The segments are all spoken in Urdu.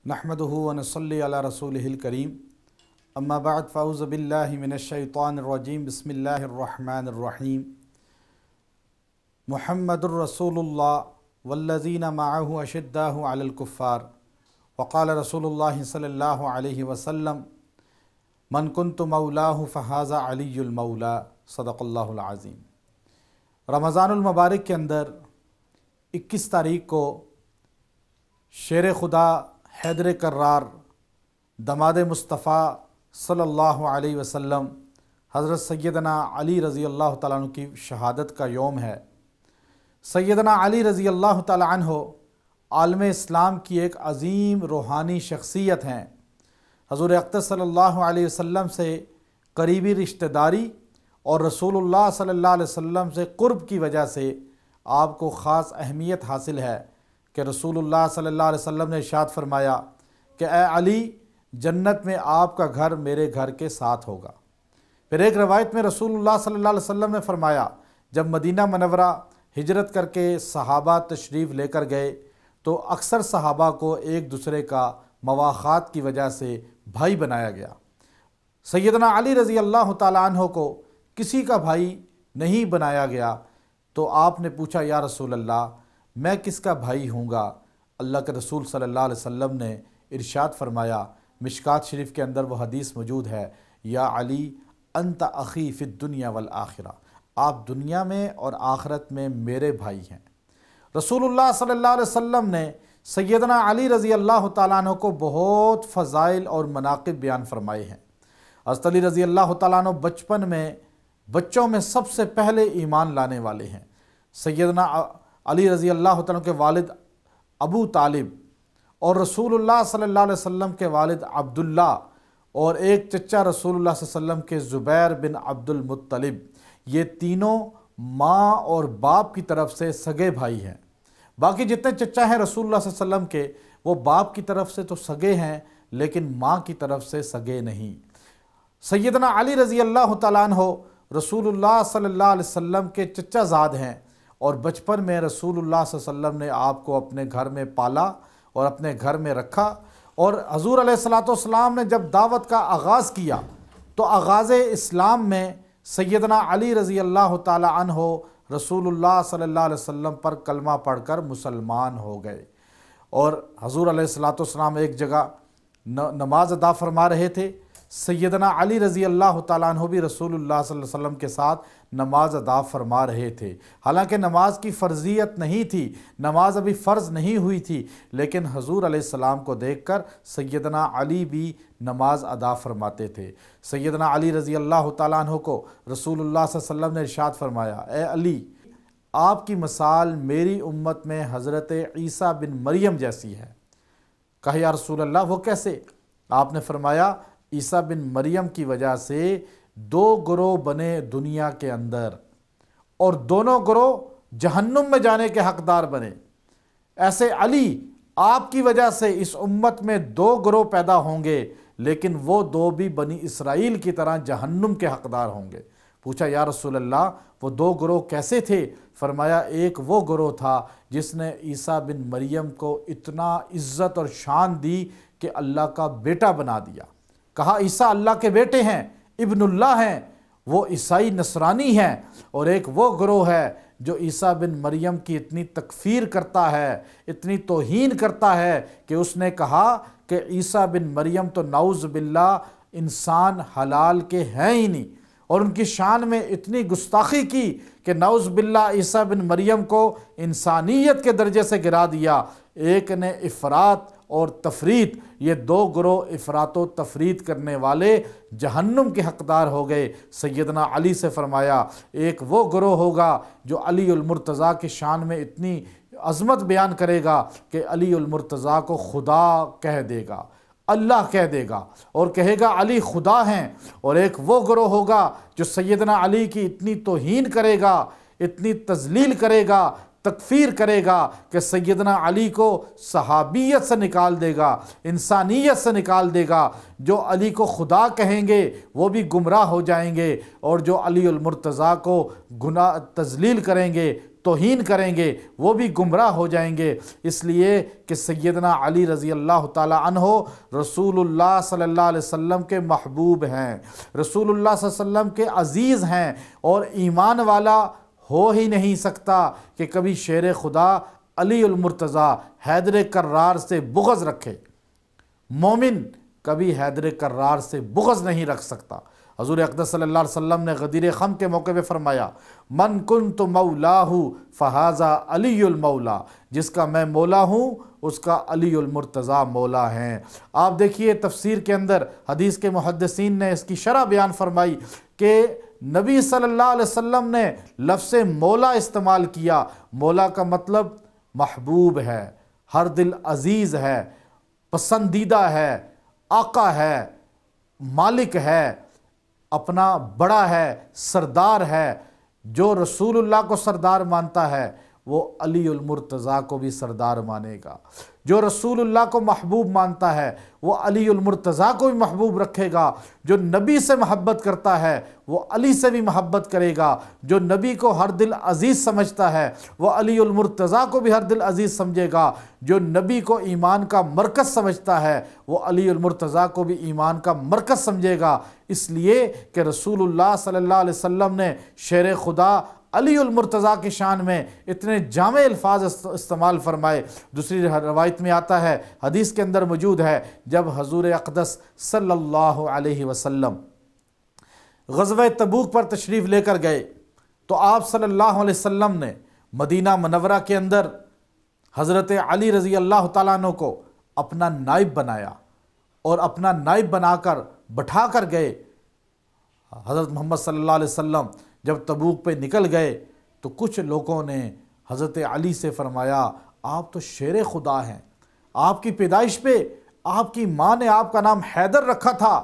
نحمدہ ونصلی علی رسولہ الکریم اما بعد فاعوذ باللہ من الشیطان الرجیم بسم اللہ الرحمن الرحیم محمد الرسول اللہ والذین معہ اشداء علی الکفار وقال رسول اللہ صلی اللہ علیہ وسلم من کنت مولاہ فہذا علی المولا صدق اللہ العظیم۔ رمضان المبارک کے اندر 21 تاریخ کو شیر خدا حیدر کرار دماد مصطفیٰ صلی اللہ علیہ وسلم حضرت سیدنا علی رضی اللہ تعالیٰ عنہ کی شہادت کا یوم ہے۔ سیدنا علی رضی اللہ تعالیٰ عنہ عالم اسلام کی ایک عظیم روحانی شخصیت ہیں۔ حضور اقدس صلی اللہ علیہ وسلم سے قریبی رشتہ داری اور رسول اللہ صلی اللہ علیہ وسلم سے قرب کی وجہ سے آپ کو خاص اہمیت حاصل ہے کہ رسول اللہ صلی اللہ علیہ وسلم نے ارشاد فرمایا کہ اے علی، جنت میں آپ کا گھر میرے گھر کے ساتھ ہوگا۔ پھر ایک روایت میں رسول اللہ صلی اللہ علیہ وسلم نے فرمایا جب مدینہ منورہ ہجرت کر کے صحابہ تشریف لے کر گئے تو اکثر صحابہ کو ایک دوسرے کا مواخات کی وجہ سے بھائی بنایا گیا۔ سیدنا علی رضی اللہ تعالیٰ عنہ کو کسی کا بھائی نہیں بنایا گیا تو آپ نے پوچھا یا رسول اللہ میں کس کا بھائی ہوں گا؟ اللہ کے رسول صلی اللہ علیہ وسلم نے ارشاد فرمایا، مشکات شریف کے اندر وہ حدیث موجود ہے، یا علی انت اخی فی الدنیا والآخرہ، آپ دنیا میں اور آخرت میں میرے بھائی ہیں۔ رسول اللہ صلی اللہ علیہ وسلم نے سیدنا علی رضی اللہ تعالیٰ عنہ کو بہت فضائل اور مناقب بیان فرمائے ہیں۔ حضرت علی رضی اللہ تعالیٰ عنہ بچپن میں بچوں میں سب سے پہلے ایمان لانے والے ہیں۔ سیدنا علی رضی اللہ تعالیٰ کے والد ابو طالب اور رسول اللہ صلی اللہ علیہ وسلم کے والد عبداللہ اور ایک چچا رسول اللہ صلی اللہ علیہ وسلم کے زبیر بن عبد المطلب، یہ تینوں ماں اور باپ کی طرف سے سگے بھائی ہیں۔ باقی جتنے چچا ہیں رسول اللہ صلی اللہ علیہ وسلم کے وہ باپ کی طرف سے تو سگے ہیں لیکن ماں کی طرف سے سگے نہیں۔ سیدنا علی رضی اللہ تعالیٰ عنہ رسول اللہ صلی اللہ علیہ وسلم کے چچا زاد ہیں اور بچپن میں رسول اللہ صلی اللہ علیہ وسلم نے آپ کو اپنے گھر میں پالا اور اپنے گھر میں رکھا، اور حضور علیہ السلام نے جب دعوت کا آغاز کیا تو آغاز اسلام میں سیدنا علی رضی اللہ تعالی عنہ رسول اللہ صلی اللہ علیہ وسلم پر کلمہ پڑھ کر مسلمان ہو گئے، اور حضور علیہ السلام ایک جگہ نماز ادا فرما رہے تھے، سیدنا علی رضی اللہ تعالیٰ عنہ بھی رسول اللہ صلی اللہ علیہ وسلم کے ساتھ نماز ادا فرما رہے تھے۔ حالانکہ نماز کی فرضیت نہیں تھی، نماز ابھی فرض نہیں ہوئی تھی، لیکن حضور علیہ السلام کو دیکھ کر سیدنا علی بھی نماز ادا فرماتے تھے۔ سیدنا علی رضی اللہ تعالیٰ عنہ کو رسول اللہ صلی اللہ علیہ وسلم نے ارشاد فرمایا، اے علی، آپ کی مثال میری امت میں حضرت عیسیٰ بن مریم جیسی ہے۔ کہا یا رسول اللہ وہ کیسے؟ آپ نے فرمایا عیسیٰ بن مریم کی وجہ سے 2 گروہ بنے دنیا کے اندر اور دونوں گروہ جہنم میں جانے کے حقدار بنے، ایسے علی آپ کی وجہ سے اس امت میں 2 گروہ پیدا ہوں گے لیکن وہ 2 بھی بنی اسرائیل کی طرح جہنم کے حقدار ہوں گے۔ پوچھا یا رسول اللہ وہ 2 گروہ کیسے تھے؟ فرمایا ایک وہ گروہ تھا جس نے عیسیٰ بن مریم کو اتنا عزت اور شان دی کہ اللہ کا بیٹا بنا دیا، کہا عیسیٰ اللہ کے بیٹے ہیں، ابن اللہ ہیں، وہ عیسائی نصرانی ہیں۔ اور ایک وہ گروہ ہے جو عیسیٰ بن مریم کی اتنی تکفیر کرتا ہے، اتنی توہین کرتا ہے کہ اس نے کہا کہ عیسیٰ بن مریم تو نعوذ باللہ انسان حلال کے ہیں ہی نہیں، اور ان کی شان میں اتنی گستاخی کی کہ نعوذ باللہ عیسیٰ بن مریم کو انسانیت کے درجے سے گرا دیا۔ ایک نے افراط اور تفریط، یہ 2 گروہ افراط و تفریط کرنے والے جہنم کے حقدار ہو گئے۔ سیدنا علی سے فرمایا ایک وہ گروہ ہوگا جو علی المرتضیٰ کی شان میں اتنی عظمت بیان کرے گا کہ علی المرتضیٰ کو خدا کہہ دے گا، اللہ کہہ دے گا اور کہے گا علی خدا ہیں۔ اور ایک وہ گروہ ہوگا جو سیدنا علی کی اتنی توہین کرے گا، اتنی تذلیل کرے گا، تکفیر کرے گا کہ سیدنا علی کو صحابیت سے نکال دے گا، انسانیت سے نکال دے گا۔ جو علی کو خدا کہیں گے وہ بھی گمراہ ہو جائیں گے، اور جو علی المرتضیٰ کو گناہ تذلیل کریں گے توہین کریں گے وہ بھی گمراہ ہو جائیں گے، اس لیے کہ سیدنا علی رضی اللہ تعالی عنہ رسول اللہ صلی اللہ علیہ وسلم کے محبوب ہیں، رسول اللہ صلی اللہ علیہ وسلم کے عزیز ہیں، اور ایمان والا ہو ہی نہیں سکتا کہ کبھی شیر خدا علی المرتضیٰ حیدر کرار سے بغض رکھے۔ مومن کبھی حیدر کرار سے بغض نہیں رکھ سکتا۔ حضور اقدس صلی اللہ علیہ وسلم نے غدیر خم کے موقع پہ فرمایا، من کنت مولاہ فہذا علی المولا، جس کا میں مولا ہوں اس کا علی المرتضیٰ مولا ہیں۔ آپ دیکھیے تفسیر کے اندر حدیث کے محدثین نے اس کی شرح بیان فرمائی کہ نبی صلی اللہ علیہ وسلم نے لفظ مولا استعمال کیا۔ مولا کا مطلب محبوب ہے، ہر دل عزیز ہے، پسندیدہ ہے، آقا ہے، مالک ہے، اپنا بڑا ہے، سردار ہے۔ جو رسول اللہ کو سردار مانتا ہے وہ علی المرتضیٰ کو بھی سردار مانے گا، جو رسول اللہ کو محبوب مانتا ہے وہ علی المرتضیٰ کو بھی محبوب رکھے گا، جو نبی سے محبت کرتا ہے وہ علی سے بھی محبت کرے گا، جو نبی کو ہر دل عزیز سمجھتا ہے وہ علی المرتضیٰ کو بھی ہر دل عزیز سمجھے گا، جو نبی کو ایمان کا مرکز سمجھتا ہے وہ علی المرتضیٰ کو بھی ایمان کا مرکز سمجھے گا۔ اس لیے کہ رسول اللہ صلی اللہ علیہ وسلم نے شیر خدا علی المرتضیٰ کی شان میں اتنے جامع الفاظ استعمال فرمائے۔ دوسری روایت میں آتا ہے، حدیث کے اندر موجود ہے، جب حضور اقدس صلی اللہ علیہ وسلم غزوہ تبوک پر تشریف لے کر گئے تو آپ صلی اللہ علیہ وسلم نے مدینہ منورہ کے اندر حضرت علی رضی اللہ تعالیٰ عنہ کو اپنا نائب بنایا، اور اپنا نائب بنا کر بٹھا کر گئے۔ حضرت محمد صلی اللہ علیہ وسلم جب تبوک پہ نکل گئے تو کچھ لوگوں نے حضرت علی سے فرمایا، آپ تو شیر خدا ہیں، آپ کی پیدائش پہ آپ کی ماں نے آپ کا نام حیدر رکھا تھا،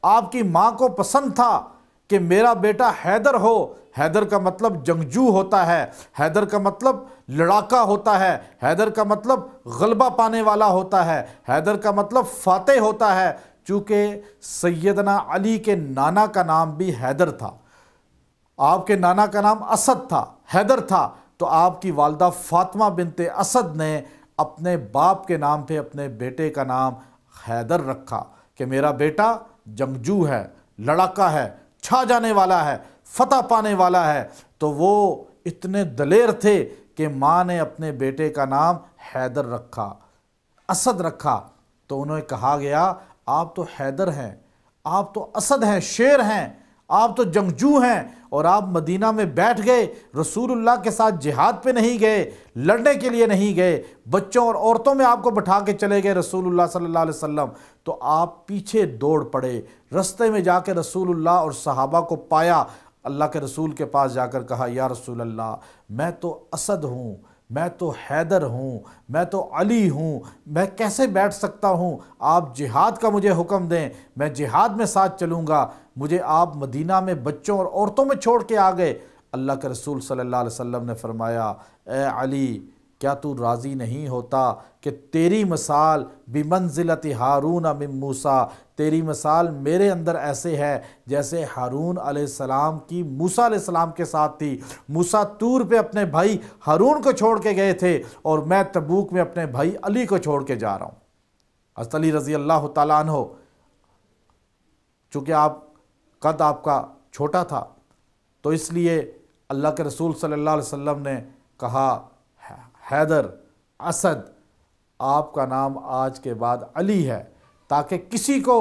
آپ کی ماں کو پسند تھا کہ میرا بیٹا حیدر ہو۔ حیدر کا مطلب جنگجو ہوتا ہے، حیدر کا مطلب لڑاکا ہوتا ہے، حیدر کا مطلب غلبہ پانے والا ہوتا ہے، حیدر کا مطلب فاتح ہوتا ہے۔ چونکہ سیدنا علی کے نانا کا نام بھی حیدر تھا، آپ کے نانا کا نام اسد تھا، حیدر تھا، تو آپ کی والدہ فاطمہ بنت اسد نے اپنے باپ کے نام پہ اپنے بیٹے کا نام حیدر رکھا کہ میرا بیٹا جنگجو ہے، لڑاکا ہے، چھا جانے والا ہے، فتح پانے والا ہے۔ تو وہ اتنے دلیر تھے کہ ماں نے اپنے بیٹے کا نام حیدر رکھا، اسد رکھا۔ تو انہیں کہا گیا، آپ تو حیدر ہیں، آپ تو اسد ہیں، شیر ہیں، آپ تو جنگجو ہیں، اور آپ مدینہ میں بیٹھ گئے، رسول اللہ کے ساتھ جہاد پہ نہیں گئے، لڑنے کے لیے نہیں گئے، بچوں اور عورتوں میں آپ کو بٹھا کے چلے گئے رسول اللہ صلی اللہ علیہ وسلم۔ تو آپ پیچھے دوڑ پڑے، رستے میں جا کے رسول اللہ اور صحابہ کو پایا، اللہ کے رسول کے پاس جا کر کہا، یا رسول اللہ، میں تو اسد ہوں، میں تو حیدر ہوں، میں تو علی ہوں، میں کیسے بیٹھ سکتا ہوں؟ آپ جہاد کا مجھے حکم دیں، میں جہاد میں ساتھ چلوں گا۔ مجھے آپ مدینہ میں بچوں اور عورتوں میں چھوڑ کے آ گئے۔ اللہ کے رسول صلی اللہ علیہ وسلم نے فرمایا، اے علی، کیا تو راضی نہیں ہوتا کہ تیری مثال بمنزلت ہارون من موسیٰ، تیری مثال میرے اندر ایسے ہے جیسے ہارون علیہ السلام کی موسیٰ علیہ السلام کے ساتھ تھی۔ موسیٰ طور پہ اپنے بھائی ہارون کو چھوڑ کے گئے تھے، اور میں تبوک میں اپنے بھائی علی کو چھوڑ کے جا رہا ہوں۔ حضرت علی رضی اللہ تعالیٰ عنہ، چونکہ قد آپ کا چھوٹا تھا، تو اس لیے اللہ کے رسول صلی اللہ علیہ وسلم نے کہا، حیدر، اسد، آپ کا نام آج کے بعد علی ہے، تاکہ کسی کو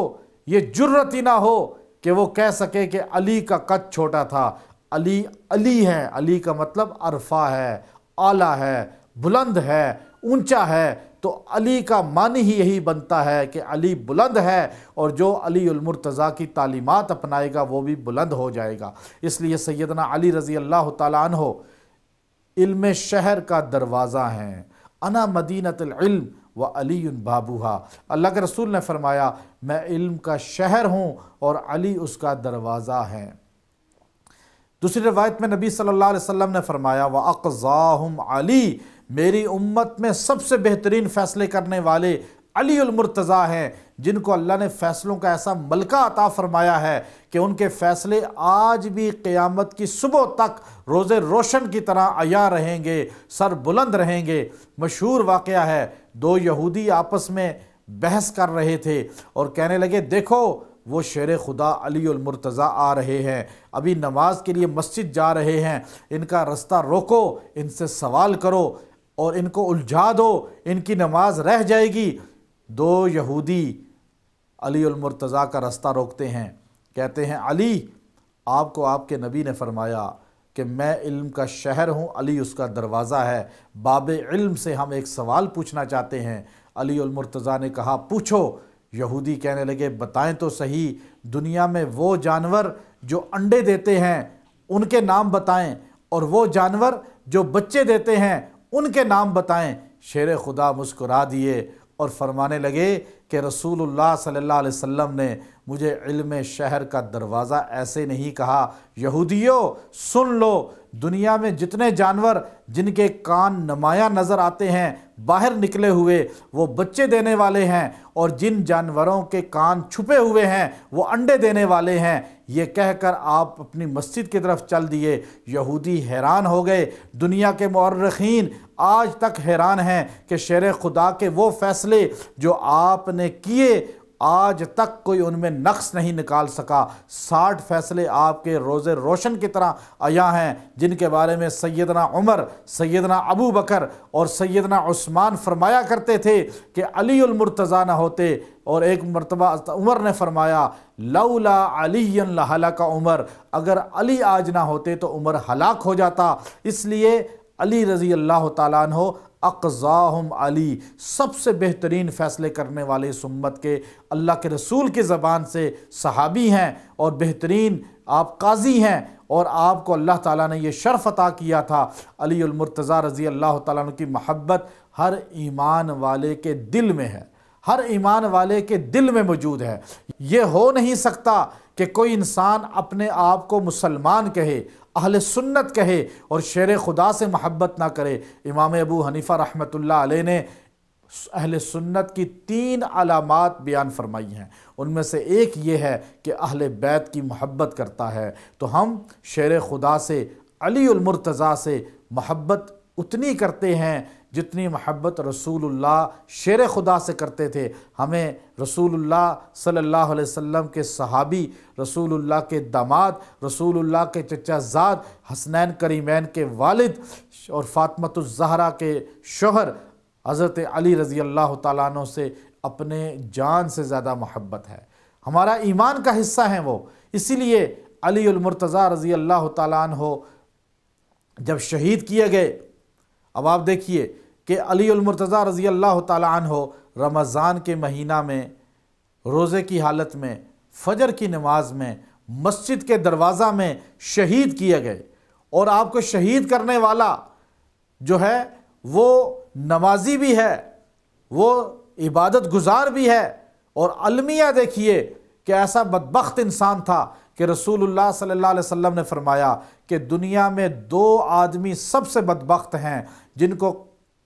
یہ جرت ہی نہ ہو کہ وہ کہہ سکے کہ علی کا قد چھوٹا تھا۔ علی علی ہے، علی کا مطلب عرفہ ہے، اعلیٰ ہے، بلند ہے، اونچا ہے۔ تو علی کا معنی ہی یہی بنتا ہے کہ علی بلند ہے، اور جو علی المرتضیٰ کی تعلیمات اپنائے گا وہ بھی بلند ہو جائے گا۔ اس لیے سیدنا علی رضی اللہ تعالیٰ عنہ علم شہر کا دروازہ ہیں، انا مدینۃ العلم وعلی بابوہا۔ اللہ کے رسول نے فرمایا، میں علم کا شہر ہوں اور علی اس کا دروازہ ہے۔ دوسری روایت میں نبی صلی اللہ علیہ وسلم نے فرمایا، وَأَقْضَاهُمْ عَلِي، میری امت میں سب سے بہترین فیصلے کرنے والے علی المرتضیٰ ہیں، جن کو اللہ نے فیصلوں کا ایسا ملکہ عطا فرمایا ہے کہ ان کے فیصلے آج بھی قیامت کی صبح تک روز روشن کی طرح عیاں رہیں گے، سر بلند رہیں گے۔ مشہور واقعہ ہے، دو یہودی آپس میں بحث کر رہے تھے اور کہنے لگے دیکھو وہ شیر خدا علی المرتضیٰ آ رہے ہیں، ابھی نماز کے لیے مسجد جا رہے ہیں، ان کا رستہ روکو، ان سے سوال کرو اور ان کو الجھا دو، ان کی نماز رہ جائے گی۔ دو یہودی علی المرتضیٰ کا رستہ روکتے ہیں، کہتے ہیں علی، آپ کو آپ کے نبی نے فرمایا کہ میں علم کا شہر ہوں، علی اس کا دروازہ ہے، باب علم سے ہم ایک سوال پوچھنا چاہتے ہیں۔ علی المرتضیٰ نے کہا پوچھو۔ یہودی کہنے لگے بتائیں تو صحیح، دنیا میں وہ جانور جو انڈے دیتے ہیں ان کے نام بتائیں، اور وہ جانور جو بچے دیتے ہیں ان کے نام بتائیں۔ شیر خدا مسکرا دیے اور فرمانے لگے کہ رسول اللہ صلی اللہ علیہ وسلم نے مجھے علم شہر کا دروازہ ایسے نہیں کہا۔ یہودیوں سن لو، دنیا میں جتنے جانور جن کے کان نمایاں نظر آتے ہیں باہر نکلے ہوئے وہ بچے دینے والے ہیں، اور جن جانوروں کے کان چھپے ہوئے ہیں وہ انڈے دینے والے ہیں۔ یہ کہہ کر آپ اپنی مسجد کی طرف چل دیے۔ یہودی حیران ہو گئے، دنیا کے مورخین آج تک حیران ہیں کہ شیر خدا کے وہ فیصلے جو آپ نے کیے آج تک کوئی ان میں نقص نہیں نکال سکا۔ 60 فیصلے آپ کے روز روشن کی طرح عیاں ہیں، جن کے بارے میں سیدنا عمر، سیدنا ابو بکر اور سیدنا عثمان فرمایا کرتے تھے کہ علی المرتضیٰ نہ ہوتے، اور ایک مرتبہ عمر نے فرمایا لولا علی لہلک عمر، اگر علی آج نہ ہوتے تو عمر ہلاک ہو جاتا۔ اس لیے علی رضی اللہ تعالیٰ عنہ اقضاہم علی، سب سے بہترین فیصلے کرنے والے اس امت کے، اللہ کے رسول کی زبان سے صحابی ہیں اور بہترین آپ قاضی ہیں، اور آپ کو اللہ تعالیٰ نے یہ شرف عطا کیا تھا۔ علی المرتضیٰ رضی اللہ تعالیٰ عنہ کی محبت ہر ایمان والے کے دل میں ہے، ہر ایمان والے کے دل میں موجود ہے۔ یہ ہو نہیں سکتا کہ کوئی انسان اپنے آپ کو مسلمان کہے، اہل سنت کہے اور شیر خدا سے محبت نہ کرے۔ امام ابو حنیفہ رحمۃ اللہ علیہ نے اہل سنت کی 3 علامات بیان فرمائی ہیں، ان میں سے ایک یہ ہے کہ اہل بیت کی محبت کرتا ہے۔ تو ہم شیر خدا سے، علی المرتضیٰ سے محبت اتنی کرتے ہیں جتنی محبت رسول اللہ شیر خدا سے کرتے تھے۔ ہمیں رسول اللہ صلی اللہ علیہ وسلم کے صحابی، رسول اللہ کے داماد، رسول اللہ کے چچا زاد، حسنین کریمین کے والد اور فاطمۃ الزہرا کے شوہر حضرت علی رضی اللہ تعالیٰ عنہ سے اپنے جان سے زیادہ محبت ہے، ہمارا ایمان کا حصہ ہیں وہ۔ اسی لیے علی المرتضیٰ رضی اللہ تعالیٰ عنہ جب شہید کیے گئے، اب آپ دیکھیے کہ علی المرتضیٰ رضی اللہ تعالیٰ عنہ رمضان کے مہینہ میں روزے کی حالت میں فجر کی نماز میں مسجد کے دروازہ میں شہید کیے گئے، اور آپ کو شہید کرنے والا جو ہے وہ نمازی بھی ہے، وہ عبادت گزار بھی ہے، اور المیہ دیکھیے کہ ایسا بدبخت انسان تھا کہ رسول اللہ صلی اللہ علیہ وسلم نے فرمایا کہ دنیا میں 2 آدمی سب سے بدبخت ہیں جن کو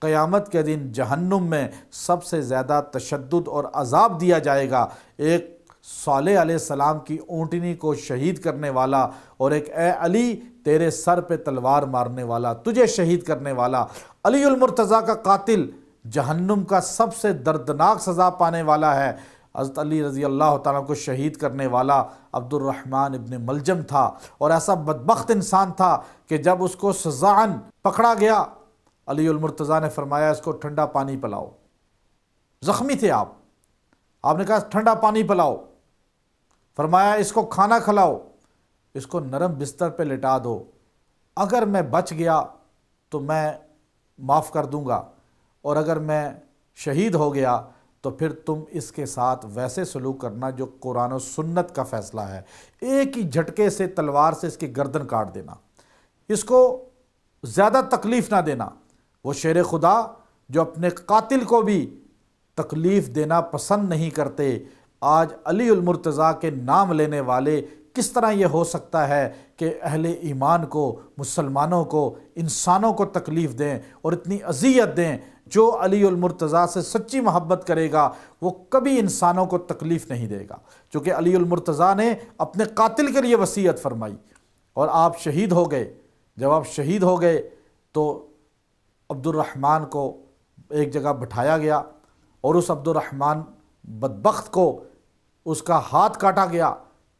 قیامت کے دن جہنم میں سب سے زیادہ تشدد اور عذاب دیا جائے گا۔ ایک صالح علیہ السلام کی اونٹنی کو شہید کرنے والا، اور ایک اے علی تیرے سر پہ تلوار مارنے والا، تجھے شہید کرنے والا۔ علی المرتضیٰ کا قاتل جہنم کا سب سے دردناک سزا پانے والا ہے۔ حضرت علی رضی اللہ تعالیٰ کو شہید کرنے والا عبد الرحمن ابن ملجم تھا، اور ایسا بدبخت انسان تھا کہ جب اس کو سزاً پکڑا گیا، علی المرتضیٰ نے فرمایا اس کو ٹھنڈا پانی پلاؤ۔ زخمی تھے آپ نے کہا ٹھنڈا پانی پلاؤ، فرمایا اس کو کھانا کھلاؤ، اس کو نرم بستر پہ لٹا دو، اگر میں بچ گیا تو میں معاف کر دوں گا، اور اگر میں شہید ہو گیا تو پھر تم اس کے ساتھ ویسے سلوک کرنا جو قرآن و سنت کا فیصلہ ہے، ایک ہی جھٹکے سے تلوار سے اس کی گردن کاٹ دینا، اس کو زیادہ تکلیف نہ دینا۔ وہ شیر خدا جو اپنے قاتل کو بھی تکلیف دینا پسند نہیں کرتے، آج علی المرتضیٰ کے نام لینے والے کس طرح یہ ہو سکتا ہے کہ اہل ایمان کو، مسلمانوں کو، انسانوں کو تکلیف دیں اور اتنی اذیت دیں؟ جو علی المرتضیٰ سے سچی محبت کرے گا وہ کبھی انسانوں کو تکلیف نہیں دے گا، چونکہ علی المرتضیٰ نے اپنے قاتل کے لیے وصیت فرمائی اور آپ شہید ہو گئے۔ جب آپ شہید ہو گئے تو عبد الرحمن کو ایک جگہ بٹھایا گیا اور اس عبد الرحمن بدبخت کو اس کا ہاتھ کاٹا گیا،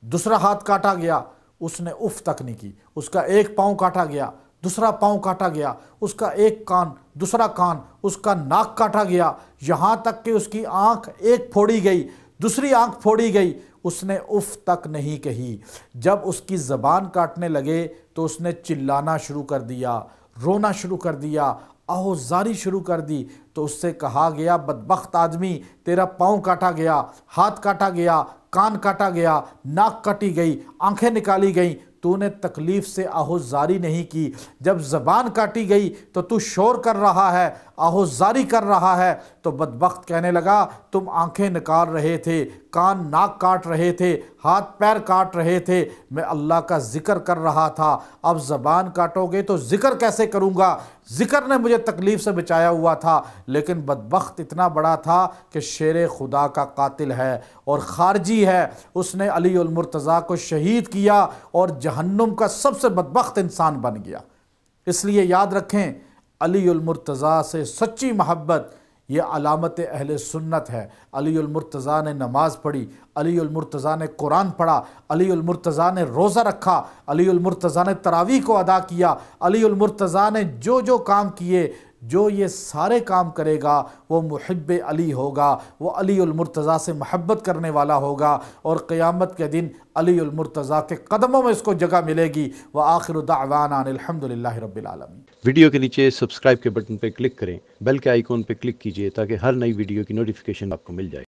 دوسرا ہاتھ کاٹا گیا، اس نے اف تک نہیں کی، اس کا ایک پاؤں کاٹا گیا، دوسرا پاؤں کاٹا گیا، اس کا ایک کان، دوسرا کان، اس کا ناک کاٹا گیا، یہاں تک کہ اس کی آنکھ ایک پھوڑی گئی، دوسری آنکھ پھوڑی گئی، اس نے اف تک نہیں کہی۔ جب اس کی زبان کاٹنے لگے تو اس نے چلانا شروع کر دیا، رونا شروع کر دیا، آہوزاری شروع کر دی، تو اس سے کہا گیا بدبخت آدمی، تیرا پاؤں کاٹا گیا، ہاتھ کاٹا گیا، کان کاٹا گیا، ناک کاٹی گئی، آنکھیں نکالی گئیں، تو نے تکلیف سے آہوزاری نہیں کی۔ جب زبان کاٹی گئی تو تو شور کر رہا ہے، آہوزاری کر رہا ہے، تو بدبخت کہنے لگا تم آنکھیں نکال رہے تھے، کان ناک کاٹ رہے تھے، ہاتھ پیر کاٹ رہے تھے، میں اللہ کا ذکر کر رہا تھا، اب زبان کاٹو گے تو ذکر کیسے کروں گا؟ ذکر نے مجھے تکلیف سے بچایا ہوا تھا۔ لیکن بدبخت اتنا بڑا تھا کہ شیر خدا کا قاتل ہے اور خارجی ہے، اس نے علی المرتضیٰ کو شہید کیا اور جہنم کا سب سے بدبخت انسان بن گیا۔ اس لیے یاد رکھیں، علی المرتضیٰ سے سچی محبت یہ علامت اہل سنت ہے۔ علی المرتضیٰ نے نماز پڑھی، علی المرتضیٰ نے قرآن پڑھا، علی المرتضیٰ نے روزہ رکھا، علی المرتضیٰ نے تراویح کو ادا کیا، علی المرتضیٰ نے جو کام کیے، جو یہ سارے کام کرے گا وہ محب علی ہوگا، وہ علی المرتضیٰ سے محبت کرنے والا ہوگا، اور قیامت کے دن علی المرتضیٰ کے قدموں میں اس کو جگہ ملے گی۔ وآخر دعوانا ان الحمدللہ رب العالمین۔ ویڈیو کے نیچے سبسکرائب کے بٹن پہ کلک کریں، بیل کے آئیکن پہ کلک کیجئے تاکہ ہر نئی ویڈیو کی نوٹیفیکیشن آپ کو مل جائے۔